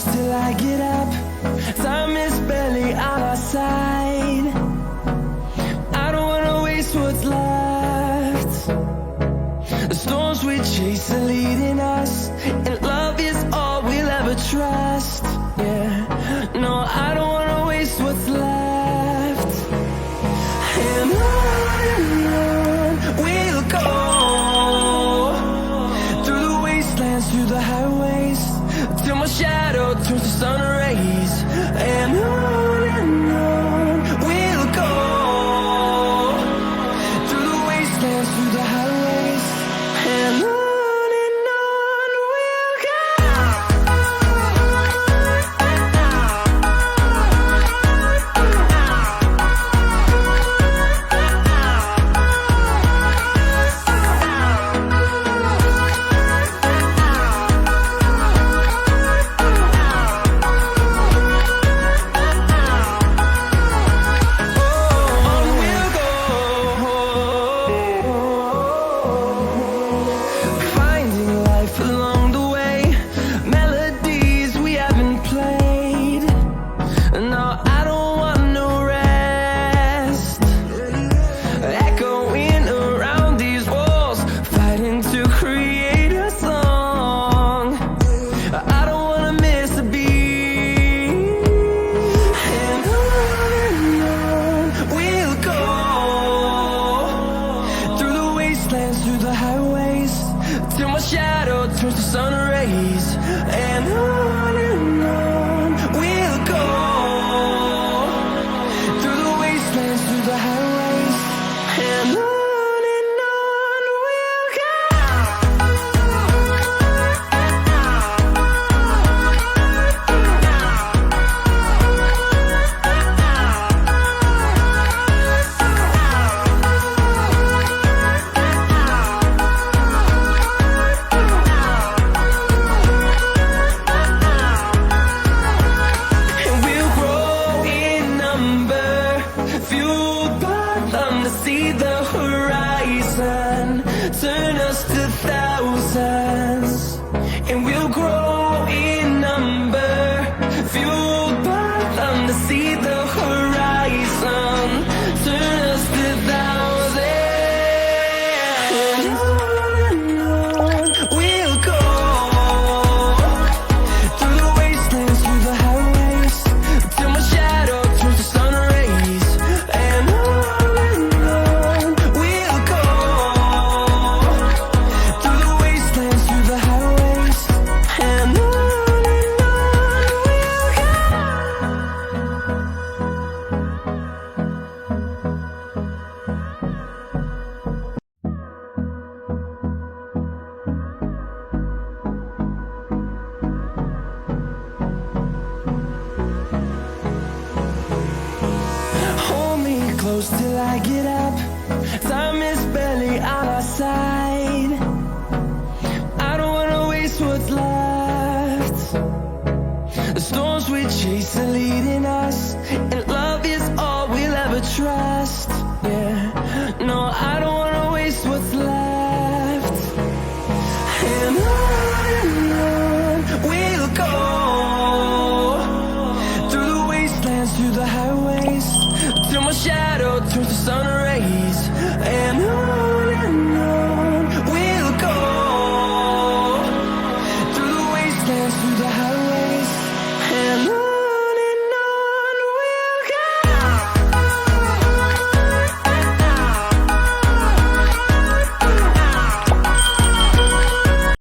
close till I get up. Time is barely on our side. I don't wanna waste what's left. The storms we chase are leading us, and love is all we'll ever trust. Yeah, no, I don't wanna waste what's left. And on we'll go, through the wastelands, through the highways, till my shadow turns to sun rays. And on we'll go, through the wastelands, through the highways, and on we'll go. Through the highways, till my shadow turns to sun rays. And on we'll go, through the wastelands, through the highways, and on we'll go. See the horizon turn us to thousands, and we'll grow in number, fueled by them. To see the horizon turn us to thousands, and on we'll go, through the wastelands, through the highways, till my shadow turns to sun rays. And close till I get up. Time is barely on our side. I don't wanna waste what's left. The storms we chase are leading us, and love is all we'll ever trust. Yeah, no, I don't wanna waste what's left. And on we'll go, through the wastelands, through the highways, till my shadow turns to sun rays. And on